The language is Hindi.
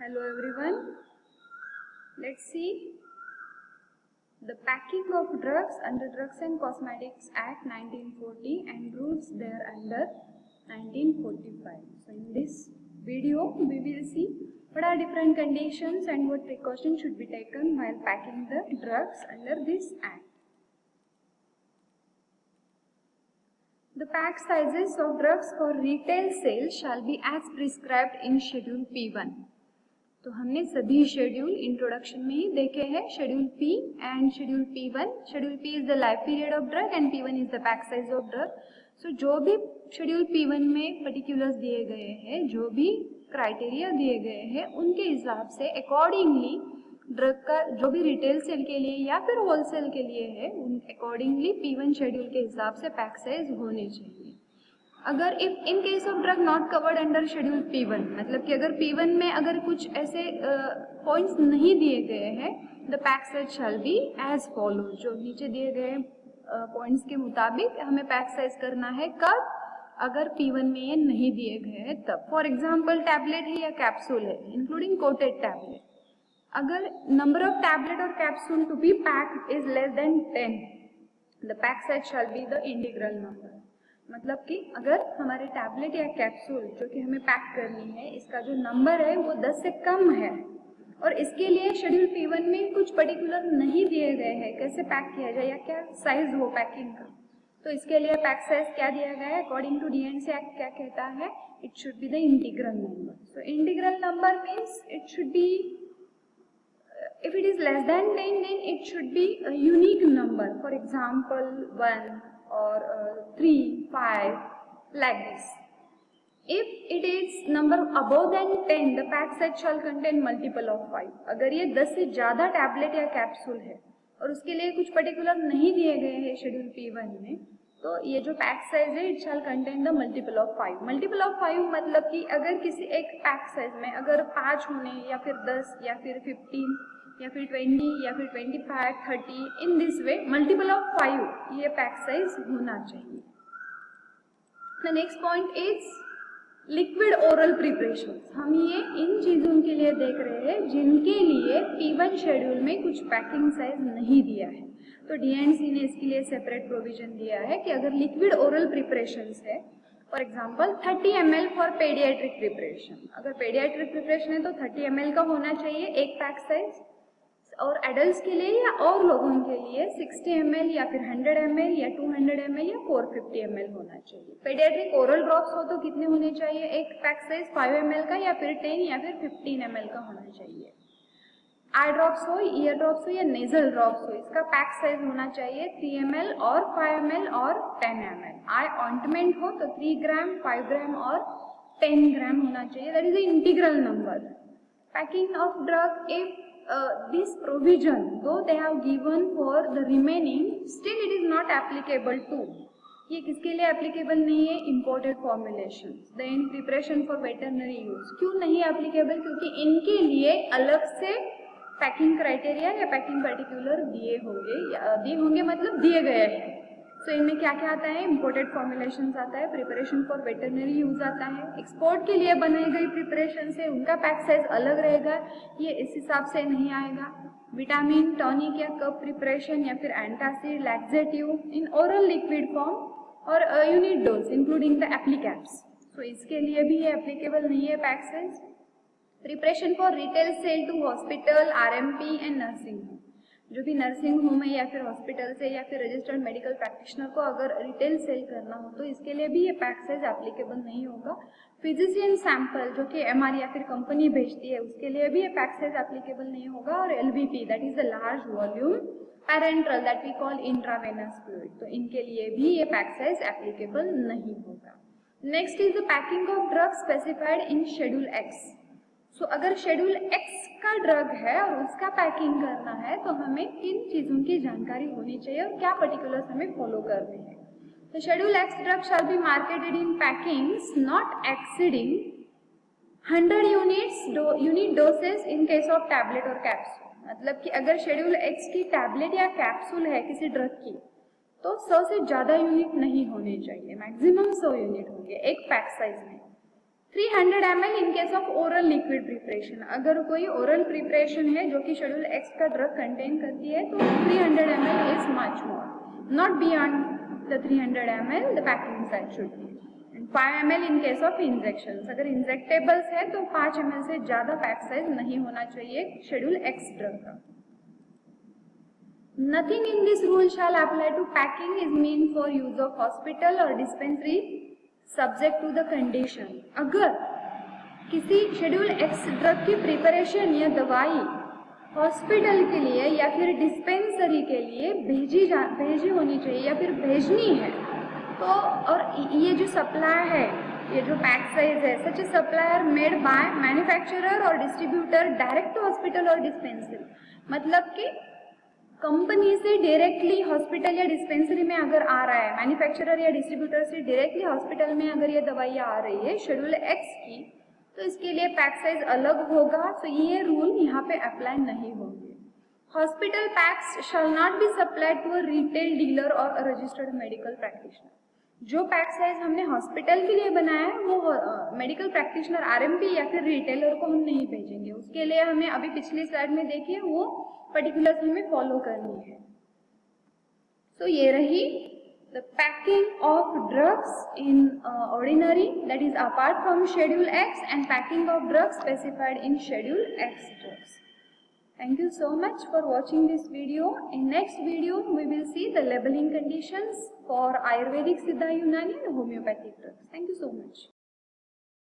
Hello everyone. Let's see the packing of drugs under Drugs and Cosmetics Act 1940 and rules thereunder 1945. So in this video we will see what are different conditions and what precautions should be taken while packing the drugs under this act. The pack sizes of drugs for retail sale shall be as prescribed in Schedule P1. तो हमने सभी शेड्यूल इंट्रोडक्शन में ही देखे हैं, schedule P and schedule P1. Schedule P is the life period of drug and P1 is the pack size of drug. So जो भी शेड्यूल P1 में पर्टिकुलर्स दिए गए हैं, जो भी क्राइटेरिया दिए गए हैं, उनके हिसाब से अकॉर्डिंगली ड्रग का जो भी रिटेल सेल के लिए या फिर होलसेल के लिए है, उन अकॉर्डिंगली P1 शेड्यूल के हिसाब से पैक साइज होने चाहिए. अगर if in case of drug not covered under schedule P1, मतलब कि अगर P1 में अगर कुछ ऐसे पॉइंट्स नहीं दिए गए हैं, the pack size shall be as follow. जो नीचे दिए गए पॉइंट्स के मुताबिक हमें पैक साइज करना है. कब? अगर P1 में ये नहीं दिए गए हैं तब. फॉर एग्जाम्पल टैबलेट है या कैप्सूल है, इंक्लूडिंग कोटेड टैबलेट. अगर नंबर ऑफ टैबलेट और capsule to be packed is less than 10, the pack size shall be the integral number. मतलब कि अगर हमारे टैबलेट या कैप्सूल जो कि हमें पैक करनी है, इसका जो नंबर है वो 10 से कम है और इसके लिए शेड्यूल P1 में कुछ पर्टिकुलर नहीं दिए गए हैं कैसे पैक किया जाए या क्या साइज हो पैकिंग का, तो इसके लिए पैक साइज क्या दिया गया है अकॉर्डिंग टू DNC एक्ट क्या कहता है, it should be the integral number. So integral number means it should be, if it is less than 10 then it should be a unique number. For example 1 or 3, 5 like this. If it is number above than 10, the pack size shall contain multiple of 5. अगर ये 10 से ज़्यादा टैबलेट या कैप्सूल है और उसके लिए कुछ पर्टिकुलर नहीं दिए गए हैं शेड्यूल P1 में, तो ये जो पैक साइज है it shall contain the multiple of 5. Multiple of 5 मतलब कि अगर किसी एक पैक साइज में अगर 5 होने या फिर 10 या फिर 15 या फिर 20 या फिर 25, 30, in this way multiple of 5 ये पैक साइज होना चाहिए. The next point is liquid oral preparation. हम ये इन चीज़ों के लिए देख रहे हैं जिनके लिए P1 शेड्यूल में कुछ पैकिंग साइज नहीं दिया है. तो DNC ने इसके लिए सेपरेट प्रोविजन दिया है कि अगर लिक्विड ओरल प्रिपरेशंस है, for example 30 ml for paediatric preparation. अगर पेडियाट्रिक प्रिपरेशन है तो 30 ml का होना चाहिए एक पैक साइज, और एडल्ट्स के लिए या और लोगों के लिए 60 ml या फिर 100 ml या 200 ml या 450 ml होना चाहिए. पेडियाट्रिक ओरल ड्रॉप्स हो तो कितने होने चाहिए एक पैक साइज 5 ml का या फिर 10 या फिर 15 ml का होना चाहिए. आई ड्रॉप्स हो, ईयर ड्रॉप्स हो या नेजल ड्रॉप्स हो, इसका पैक साइज होना चाहिए 3 ml और 5 ml और 10 ml. आई ऑइंटमेंट हो तो 3 ग्राम, 5 ग्राम और 10 ग्राम होना चाहिए. That is the integral number. Packing of drug if this provision though they have given for the remaining, still it is not applicable to. ये किसके लिए एप्लीकेबल नहीं है? Imported formulations, the in preparation for veterinary use. क्यों नहीं एप्लीकेबल? क्योंकि इनके लिए अलग से पैकिंग क्राइटेरिया या पैकिंग पर्टिकुलर दिए होंगे मतलब दिए गए हैं. तो इनमें क्या क्या आता है? इम्पोर्टेड फॉर्मुलेशंस आता है, प्रिपरेशन फॉर वेटरनरी यूज आता है, एक्सपोर्ट के लिए बनाई गई प्रिपरेशन से उनका पैक साइज अलग रहेगा, ये इस हिसाब से नहीं आएगा. विटामिन, टॉनिक या कप प्रिपरेशन या फिर antacid, laxative in oral liquid form और unit dose including the applicaps. तो इसके लिए भी ये एप्लीकेबल नहीं है pack size. Preparation for retail sale to hospital, RMP and nursing home. जो भी नर्सिंग होम है या फिर हॉस्पिटल से या फिर रजिस्टर्ड मेडिकल प्रैक्टिशनर को अगर रिटेल सेल करना हो तो इसके लिए भी ये पैक साइज एप्लीकेबल नहीं होगा. फिजिशियन सैंपल जो कि MR या फिर कंपनी भेजती है उसके लिए भी ये पैक साइज एप्लीकेबल नहीं होगा. और LVP that is the large volume parenteral that we call intravenous fluid, तो इनके लिए भी ये पैक साइज एप्लीकेबल नहीं होगा. Next is the packing of drug specified in schedule X. सो अगर शेड्यूल X का ड्रग है और उसका पैकिंग करना है तो हमें किन चीज़ों की जानकारी होनी चाहिए और क्या पर्टिकुलर्स हमें फॉलो करने हैं. तो schedule X drug shall be marketed in packings not exceeding 100 unit doses in case of tablet और कैप्सूल. मतलब कि अगर शेड्यूल X की टैबलेट या कैप्सूल है किसी ड्रग की तो 100 से ज़्यादा यूनिट नहीं होने चाहिए, मैक्सिमम 100 यूनिट होंगे एक पैक साइज में. 300 ml in case of oral liquid preparation, अगर कोई ओरल प्रिपरेशन है जो कि शेड्यूल एक्स का ड्रग कंटेन करती है तो 300 ml is much more, not beyond the 300 ml the packing size should be, and 5 ml in case of injections, अगर इंजेक्टेबल्स है तो 5 ml से ज्यादा पैक साइज नहीं होना चाहिए शेड्यूल एक्स ड्रग का. Nothing in this rule shall apply to packing is meant for use of hospital or dispensary subject to the condition. अगर किसी शेड्यूल एक्स ड्रग की प्रिपरेशन या दवाई हॉस्पिटल के लिए या फिर डिस्पेंसरी के लिए भेजी होनी चाहिए या फिर भेजनी है तो, और ये जो सप्लाई है, ये जो पैक साइज है, such a supplier made by manufacturer और डिस्ट्रीब्यूटर डायरेक्ट टू हॉस्पिटल और डिस्पेंसरी, मतलब कि कंपनी से डायरेक्टली हॉस्पिटल या डिस्पेंसरी में अगर आ रहा है, मैन्युफैक्चरर या डिस्ट्रीब्यूटर से डायरेक्टली हॉस्पिटल में अगर ये दवाई आ रही है शेड्यूल एक्स की, तो इसके लिए पैक साइज अलग होगा, तो ये रूल यहाँ पे अप्लाई नहीं होंगे. Hospital packs shall not be supplied to a retail dealer और रजिस्टर्ड मेडिकल प्रैक्टिशनर. जो पैक साइज हमने हॉस्पिटल के लिए बनाया है वो मेडिकल प्रैक्टिशनर आरएमपी या फिर रिटेलर को हम नहीं भेजेंगे, उसके लिए हमें अभी पिछली स्लाइड में देखिए वो पर्टिकुलर्स हमें फॉलो करनी है. सो ये रही the packing of drugs in ordinary, that is apart from schedule x, and packing of drugs specified in schedule x drugs. Thank you so much for watching this video. In next video, we will see the labeling conditions for Ayurvedic, Siddha, Unani and homeopathic drugs. Thank you so much.